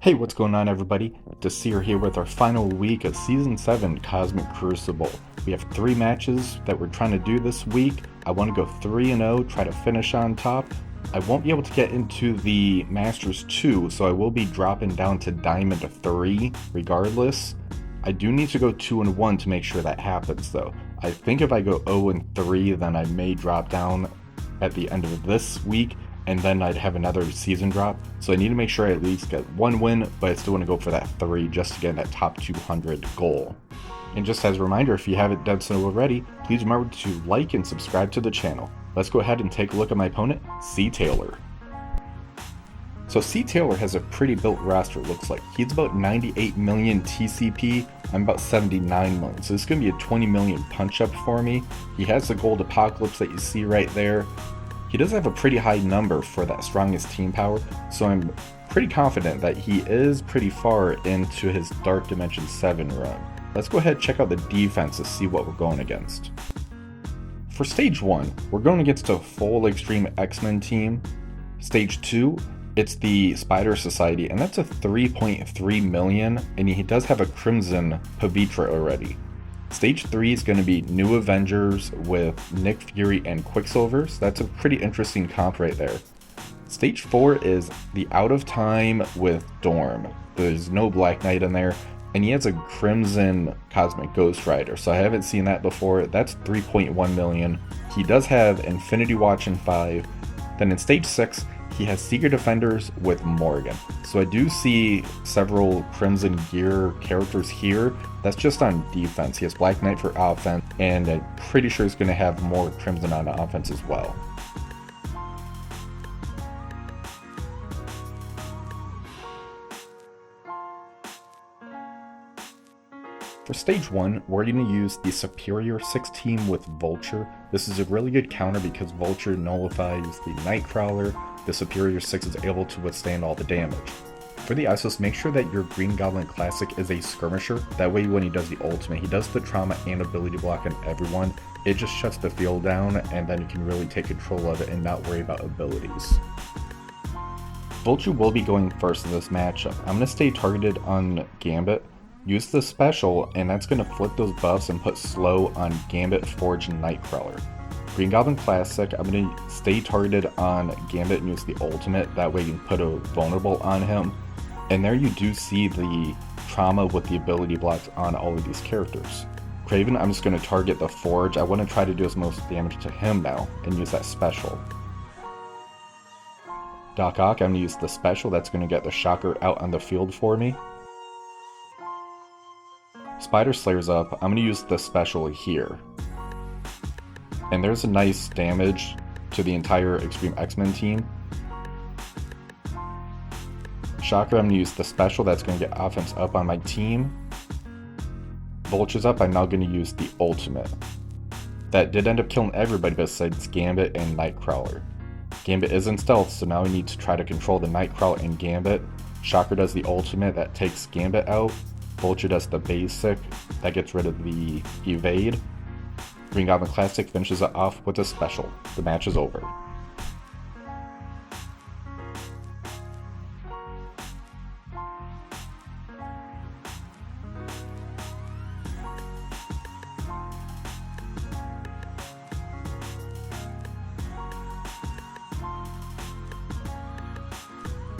Hey, what's going on everybody? Desir here with our final week of Season 7 Cosmic Crucible. We have 3 matches that we're trying to do this week. I want to go 3-0, try to finish on top. I won't be able to get into the Masters 2, so I will be dropping down to Diamond 3 regardless. I do need to go 2-1 to make sure that happens though. I think if I go 0-3, then I may drop down at the end of this week, and then I'd have another season drop. So I need to make sure I at least get 1 win, but I still want to go for that 3 just to get that top 200 goal. And just as a reminder, if you haven't done so already, please remember to like and subscribe to the channel. Let's go ahead and take a look at my opponent, C. Taylor. So C. Taylor has a pretty built roster, it looks like. He's about 98 million TCP, I'm about 79 million. So this is going to be a 20 million punch up for me. He has the gold apocalypse that you see right there. He does have a pretty high number for that strongest team power, so I'm pretty confident that he is pretty far into his Dark Dimension 7 run. Let's go ahead and check out the defense to see what we're going against. For Stage 1, we're going against a full X-Treme X-Men team. Stage 2, it's the Spider Society, and that's a 3.3 million, and he does have a Crimson Pavitra already. Stage 3 is going to be New Avengers with Nick Fury and Quicksilver, so that's a pretty interesting comp right there. Stage 4 is the Out of Time with Dorm. There's no Black Knight in there, and he has a Crimson Cosmic Ghost Rider, so I haven't seen that before. That's 3.1 million. He does have Infinity Watch in 5. Then in Stage 6, he has Secret Defenders with Morgan. So I do see several Crimson Gear characters here. That's just on defense. He has Black Knight for offense, and I'm pretty sure he's going to have more Crimson on offense as well. For Stage 1, we're going to use the Superior 6 team with Vulture. This is a really good counter because Vulture nullifies the Nightcrawler. The Superior 6 is able to withstand all the damage. For the ISOs, make sure that your Green Goblin Classic is a skirmisher. That way when he does the ultimate, he does the trauma and ability block on everyone. It just shuts the field down, and then you can really take control of it and not worry about abilities. Vulture will be going first in this matchup. I'm going to stay targeted on Gambit. Use the special, and that's going to flip those buffs and put slow on Gambit, Forge, and Nightcrawler. Green Goblin Classic, I'm going to stay targeted on Gambit and use the ultimate, that way you can put a vulnerable on him. And there you do see the trauma with the ability blocks on all of these characters. Kraven, I'm just going to target the Forge. I want to try to do as most damage to him now and use that special. Doc Ock, I'm going to use the special, that's going to get the Shocker out on the field for me. Spider Slayer's up, I'm going to use the special here. And there's a nice damage to the entire X-Treme X-Men team. Shocker, I'm going to use the special, that's going to get offense up on my team. Vulture's up, I'm now going to use the ultimate. That did end up killing everybody besides Gambit and Nightcrawler. Gambit is in stealth, so now we need to try to control the Nightcrawler and Gambit. Shocker does the ultimate, that takes Gambit out. Vulture does the basic, that gets rid of the evade. Green Goblin Classic finishes it off with a special. The match is over.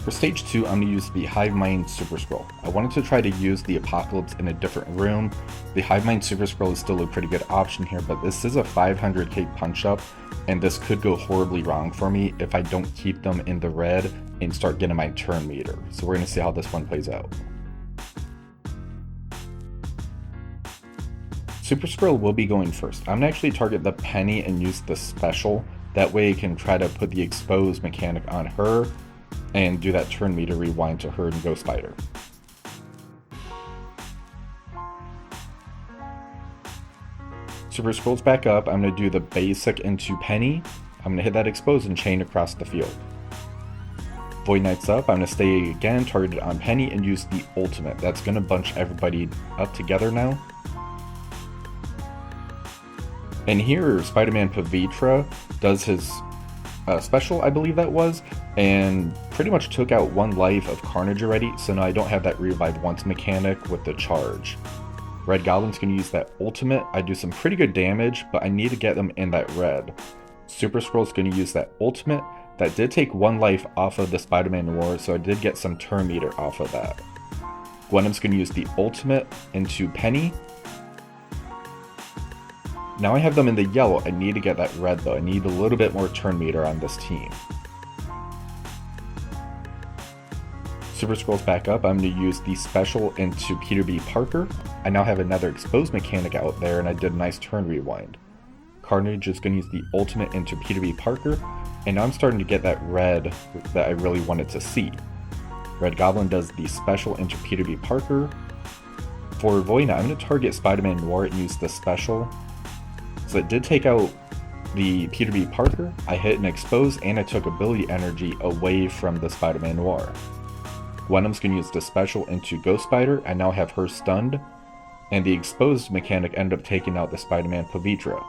For Stage 2, I'm going to use the Hive Mind Super Skrull. I wanted to try to use the Apocalypse in a different room. The Hive Mind Super Skrull is still a pretty good option here, but this is a 500k punch up, and this could go horribly wrong for me if I don't keep them in the red and start getting my turn meter. So we're going to see how this one plays out. Super Skrull will be going first. I'm going to actually target the Penny and use the special. That way I can try to put the expose mechanic on her and do that turn meter rewind to her and go Spider. Super Skrull's back up, I'm going to do the basic into Penny. I'm going to hit that expose and chain across the field. Void Knight's up, I'm going to stay again targeted on Penny and use the ultimate. That's going to bunch everybody up together now. And here Spider-Man Pavitra does his special, I believe that was, and pretty much took out 1 life of Carnage already, so now I don't have that revive once mechanic with the charge. Red Goblin's going to use that ultimate. I do some pretty good damage, but I need to get them in that red. Super Skrull's going to use that ultimate. That did take 1 life off of the Spider-Man War, so I did get some turn meter off of that. Gwendom's going to use the ultimate into Penny. Now I have them in the yellow. I need to get that red though. I need a little bit more turn meter on this team. Super Skrull's back up. I'm going to use the special into Peter B. Parker. I now have another exposed mechanic out there, and I did a nice turn rewind. Carnage is going to use the ultimate into Peter B. Parker, and now I'm starting to get that red that I really wanted to see. Red Goblin does the special into Peter B. Parker. For Voidna, I'm going to target Spider-Man Noir and use the special. So it did take out the Peter B. Parker. I hit an expose, and I took ability energy away from the Spider-Man Noir. Gwendom's going to use the special into Ghost Spider. I now have her stunned, and the exposed mechanic ended up taking out the Spider-Man Pavitra.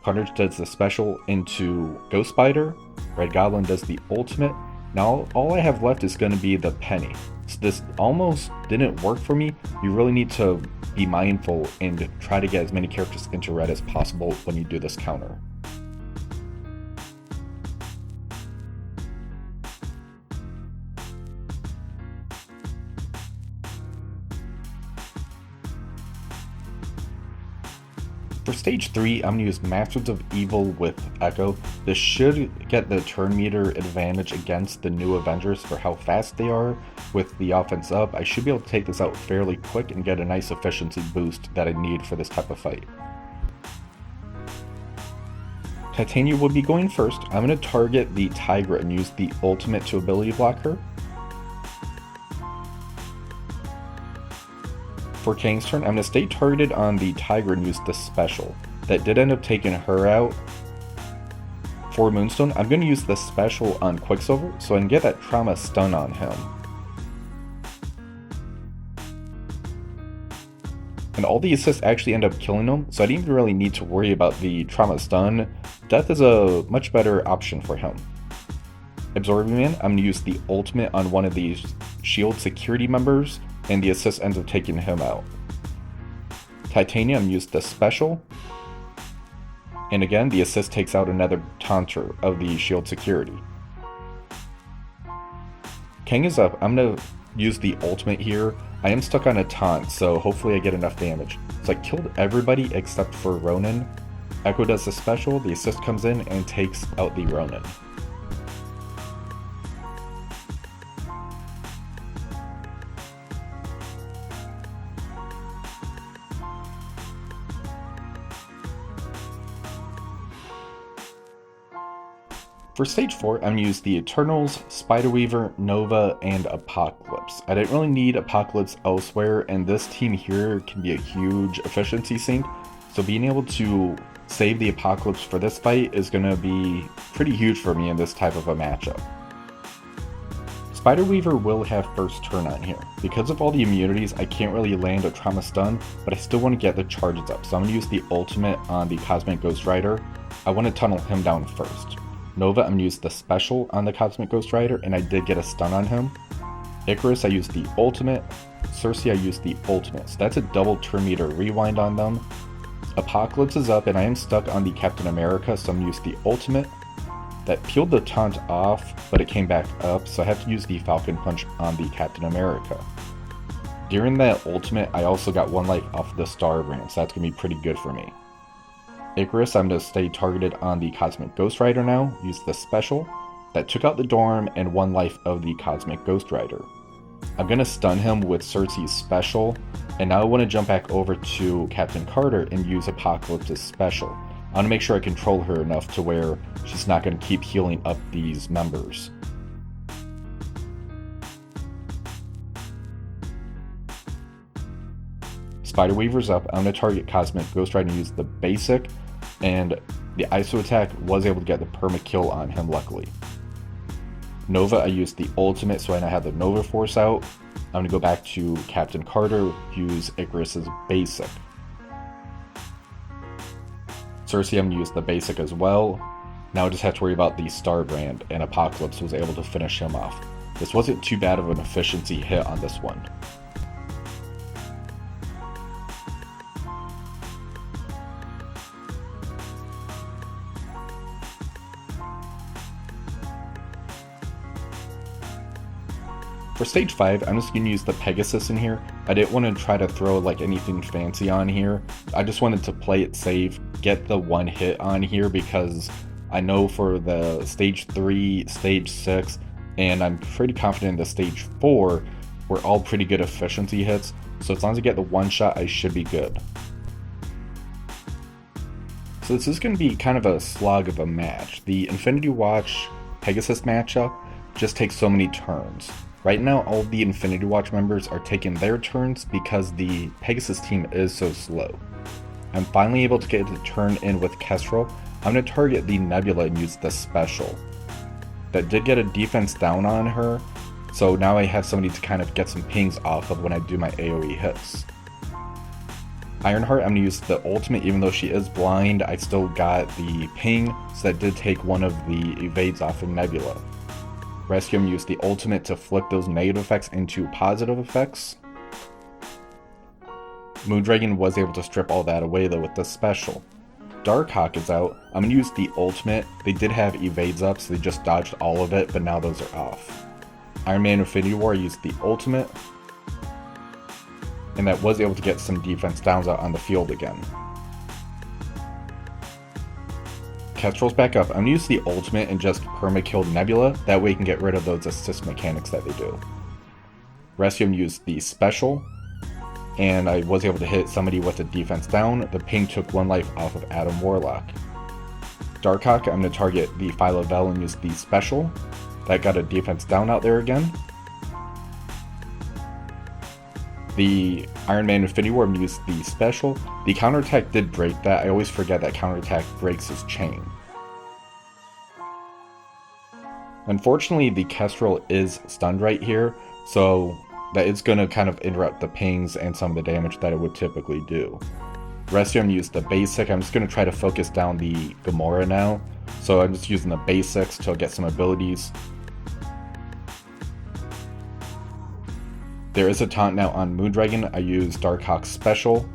Carnage does the special into Ghost Spider. Red Goblin does the ultimate. Now all I have left is going to be the Penny. So this almost didn't work for me. You really need to be mindful and try to get as many characters into red as possible when you do this counter. For stage 3, I'm going to use Masters of Evil with Echo. This should get the turn meter advantage against the new Avengers for how fast they are. With the offense up, I should be able to take this out fairly quick and get a nice efficiency boost that I need for this type of fight. Titania will be going first. I'm going to target the Tigra and use the ultimate to ability block her. For Kang's turn, I'm going to stay targeted on the Tiger and use the special. That did end up taking her out. For Moonstone, I'm going to use the special on Quicksilver so I can get that trauma stun on him. And all the assists actually end up killing him, so I didn't even really need to worry about the trauma stun. Death is a much better option for him. Absorbing Man, I'm going to use the ultimate on one of these shield security members, and the assist ends up taking him out. Titania, I'm going to use the special, and again the assist takes out another taunter of the shield security. Kang is up. I'm going to use the ultimate here. I am stuck on a taunt, so hopefully I get enough damage. So I killed everybody except for Ronan. Echo does the special, the assist comes in and takes out the Ronan. For stage 4, I'm going to use the Eternals, Spider-Weaver, Nova, and Apocalypse. I didn't really need Apocalypse elsewhere, and this team here can be a huge efficiency sink, so being able to save the Apocalypse for this fight is going to be pretty huge for me in this type of a matchup. Spider-Weaver will have first turn on here. Because of all the immunities, I can't really land a trauma stun, but I still want to get the charges up, so I'm going to use the ultimate on the Cosmic Ghost Rider. I want to tunnel him down first. Nova, I'm going to use the special on the Cosmic Ghost Rider, and I did get a stun on him. Icarus, I used the ultimate. Cersei, I used the ultimate. So that's a double turn meter rewind on them. Apocalypse is up, and I am stuck on the Captain America, so I'm going to use the ultimate. That peeled the taunt off, but it came back up, so I have to use the Falcon Punch on the Captain America. During that ultimate, I also got 1 life off the Star Brand, so that's going to be pretty good for me. Icarus, I'm going to stay targeted on the Cosmic Ghost Rider now, use the special. That took out the Dorm and 1 life of the Cosmic Ghost Rider. I'm going to stun him with Cersei's special, and now I want to jump back over to Captain Carter and use Apocalypse's special. I want to make sure I control her enough to where she's not going to keep healing up these members. Spider-Weaver's up. I'm going to target Cosmic Ghost Rider and use the basic, and the ISO attack was able to get the perma kill on him luckily. Nova, I used the ultimate, so I now have the Nova Force out. I'm going to go back to Captain Carter, use Icarus's basic. Cersei, I'm going to use the basic as well. Now I just have to worry about the Star Brand, and Apocalypse was able to finish him off. This wasn't too bad of an efficiency hit on this one. For stage 5, I'm just going to use the Pegasus in here. I didn't want to try to throw like anything fancy on here. I just wanted to play it safe, get the one hit on here, because I know for the stage 3, stage 6, and I'm pretty confident in the stage 4, we're all pretty good efficiency hits. So as long as I get the one shot, I should be good. So this is going to be kind of a slog of a match. The Infinity Watch Pegasus matchup just takes so many turns. Right now, all the Infinity Watch members are taking their turns because the Pegasus team is so slow. I'm finally able to get it to turn in with Kestrel. I'm going to target the Nebula and use the special. That did get a defense down on her, so now I have somebody to kind of get some pings off of when I do my AoE hits. Ironheart, I'm going to use the ultimate. Even though she is blind, I still got the ping, so that did take one of the evades off of Nebula. Rescue, I'm going to use the ultimate to flip those negative effects into positive effects. Moondragon was able to strip all that away though with the special. Darkhawk is out. I'm going to use the ultimate. They did have evades up, so they just dodged all of it, but now those are off. Iron Man Infinity War used the ultimate, and that was able to get some defense downs out on the field again. Kestrel's back up. I'm going to use the ultimate and just perma-kill Nebula. That way you can get rid of those assist mechanics that they do. Rescue used the special, and I was able to hit somebody with a defense down. The ping took 1 life off of Adam Warlock. Darkhawk, I'm going to target the Phyla-Vell and use the special. That got a defense down out there again. The Iron Man Infinity War used the special. The counterattack did break that. I always forget that counterattack breaks his chain. Unfortunately, the Kestrel is stunned right here, so that is going to kind of interrupt the pings and some of the damage that it would typically do. Rescue, I'm going to use the basic. I'm just going to try to focus down the Gamora now. So I'm just using the basics to get some abilities. There is a taunt now on Moondragon. I use Darkhawk's special.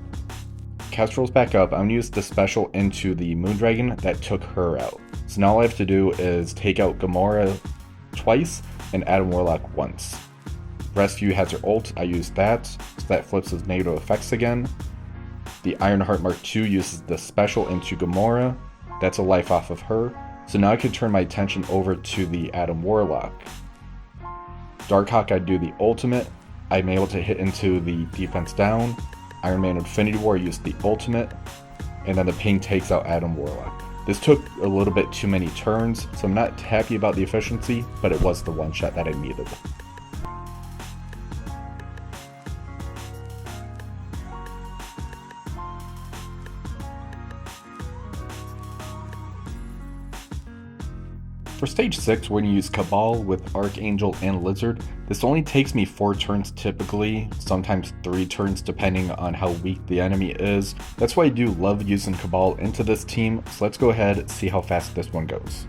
Kestrel's back up. I'm going to use the special into the Moondragon. That took her out. So now all I have to do is take out Gamora twice and Adam Warlock once. Rescue has her ult. I use that, so that flips his negative effects again. The Ironheart Mark II uses the special into Gamora. That's a life off of her. So now I can turn my attention over to the Adam Warlock. Darkhawk, I do the ultimate. I'm able to hit into the defense down. Iron Man Infinity War used the ultimate, and then the ping takes out Adam Warlock. This took a little bit too many turns, so I'm not happy about the efficiency, but it was the one shot that I needed. For stage 6, we're going to use Cabal with Archangel and Lizard. This only takes me 4 turns typically, sometimes 3 turns depending on how weak the enemy is. That's why I do love using Cabal into this team, so let's go ahead and see how fast this one goes.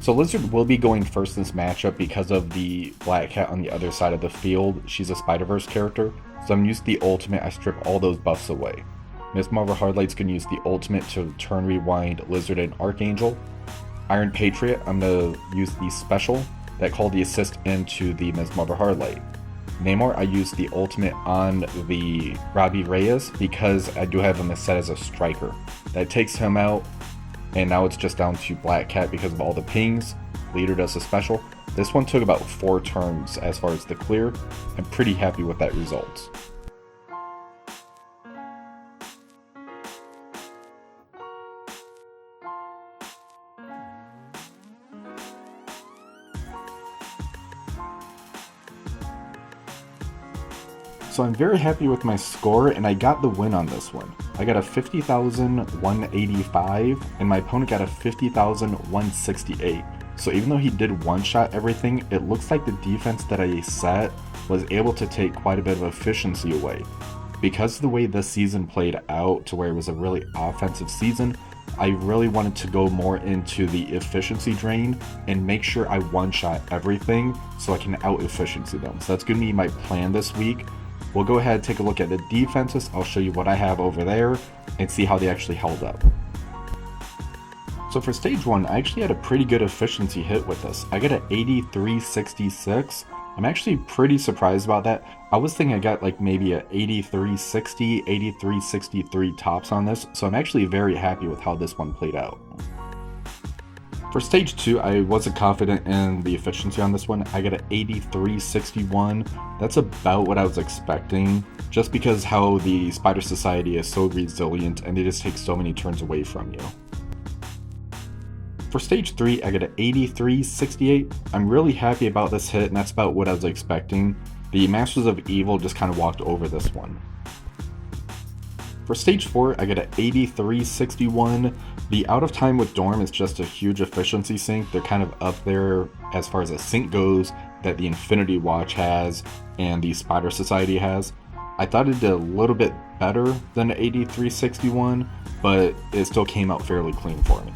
So Lizard will be going first in this matchup because of the Black Cat on the other side of the field. She's a Spider-Verse character, so I'm going to use the ultimate. I strip all those buffs away. Ms. Marvel Hardlight's going to use the ultimate to turn rewind Lizard and Archangel. Iron Patriot, I'm going to use the special that called the assist into the Ms. Marvel Hardlight. Namor, I use the ultimate on the Robbie Reyes because I do have him set as a striker. That takes him out, and now it's just down to Black Cat because of all the pings. Leader does a special. This one took about 4 turns as far as the clear. I'm pretty happy with that result. So I'm very happy with my score, and I got the win on this one. I got a 50,185, and my opponent got a 50,168. So even though he did one-shot everything, it looks like the defense that I set was able to take quite a bit of efficiency away. Because of the way this season played out, to where it was a really offensive season, I really wanted to go more into the efficiency drain and make sure I one-shot everything so I can out-efficiency them. So that's going to be my plan this week. We'll go ahead and take a look at the defenses. I'll show you what I have over there and see how they actually held up. So for stage 1, I actually had a pretty good efficiency hit with this. I got an 8366. I'm actually pretty surprised about that. I was thinking I got like maybe a 8360, 8363 tops on this, so I'm actually very happy with how this one played out. For stage 2, I wasn't confident in the efficiency on this one. I got an 8361. That's about what I was expecting, just because how the Spider Society is so resilient and they just take so many turns away from you. For stage 3, I got an 8368. I'm really happy about this hit, and that's about what I was expecting. The Masters of Evil just kind of walked over this one. For stage 4, I got an 8361. The Out of Time with Dorm is just a huge efficiency sink. They're kind of up there as far as a sink goes that the Infinity Watch has and the Spider Society has. I thought it did a little bit better than an 8361, but it still came out fairly clean for me.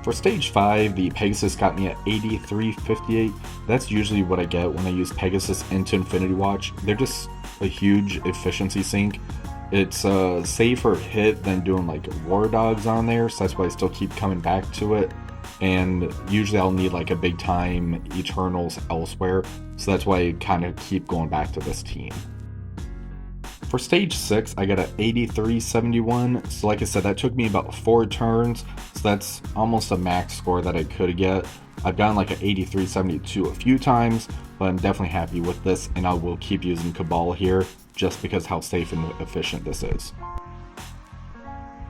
For stage 5, the Pegasus got me at 8358. That's usually what I get when I use Pegasus into Infinity Watch. They're just a huge efficiency sink. It's a safer hit than doing like War Dogs on there, so that's why I still keep coming back to it. And usually I'll need like a big time Eternals elsewhere, so that's why I kind of keep going back to this team. For stage 6, I got an 8371, so like I said, that took me about 4 turns, so that's almost a max score that I could get. I've gotten like an 8372 a few times, but I'm definitely happy with this, and I will keep using Cabal here, just because how safe and efficient this is.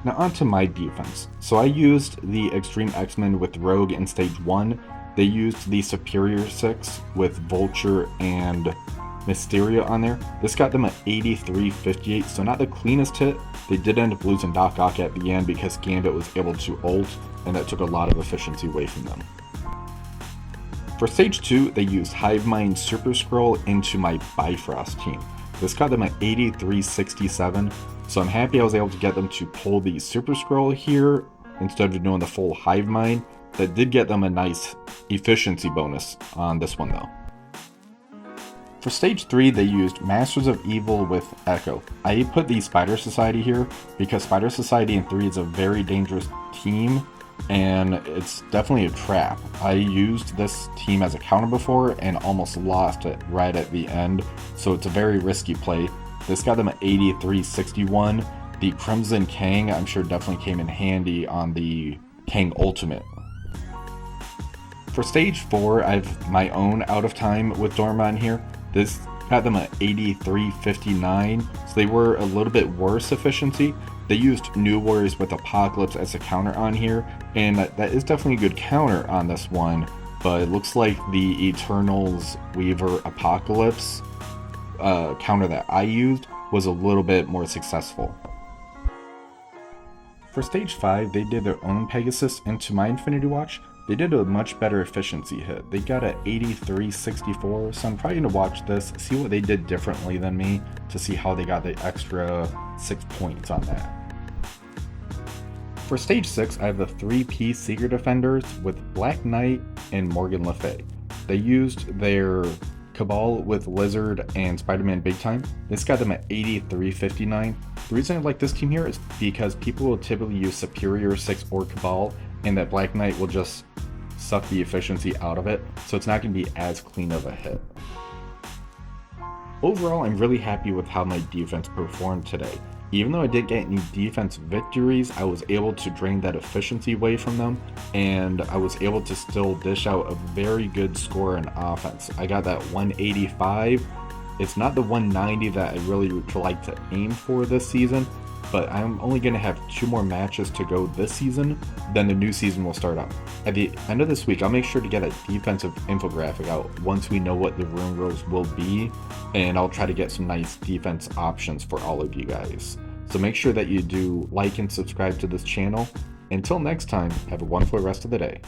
Now onto my defense. So I used the X-Treme X-Men with Rogue in stage 1, they used the Superior 6 with Vulture and Mysterio on there. This got them at 8358, so not the cleanest hit. They did end up losing Doc Ock at the end because Gambit was able to ult, and that took a lot of efficiency away from them. For stage 2, they used Hive Mind Super Skrull into my Bifrost team. This got them at 8367, so I'm happy I was able to get them to pull the Super Skrull here instead of doing the full Hive Mind. That did get them a nice efficiency bonus on this one though. For stage 3, they used Masters of Evil with Echo. I put the Spider Society here because Spider Society in 3 is a very dangerous team, and it's definitely a trap. I used this team as a counter before and almost lost it right at the end, so it's a very risky play. This got them at 8361. The Crimson Kang I'm sure definitely came in handy on the Kang Ultimate. For stage 4, I have my own Out of Time with Dormon here. This got them at 8359, so they were a little bit worse efficiency. They used New Warriors with Apocalypse as a counter on here, and that is definitely a good counter on this one, but it looks like the Eternals Weaver Apocalypse counter that I used was a little bit more successful. For stage 5, they did their own Pegasus into my Infinity Watch. They did a much better efficiency hit. They got an 8364, so I'm probably going to watch this, see what they did differently than me, to see how they got the extra 6 points on that. For stage 6, I have the 3-piece Secret Defenders with Black Knight and Morgan Le Fay. They used their Cabal with Lizard and Spider-Man Big Time. This got them at 8359. The reason I like this team here is because people will typically use Superior 6 or Cabal, and that Black Knight will just suck the efficiency out of it, so it's not going to be as clean of a hit. Overall, I'm really happy with how my defense performed today. Even though I didn't get any defense victories, I was able to drain that efficiency away from them, and I was able to still dish out a very good score in offense. I got that 185. It's not the 190 that I really would like to aim for this season, but I'm only going to have 2 more matches to go this season, then the new season will start up. At the end of this week, I'll make sure to get a defensive infographic out once we know what the rune rules will be, and I'll try to get some nice defense options for all of you guys. So make sure that you do like and subscribe to this channel. Until next time, have a wonderful rest of the day.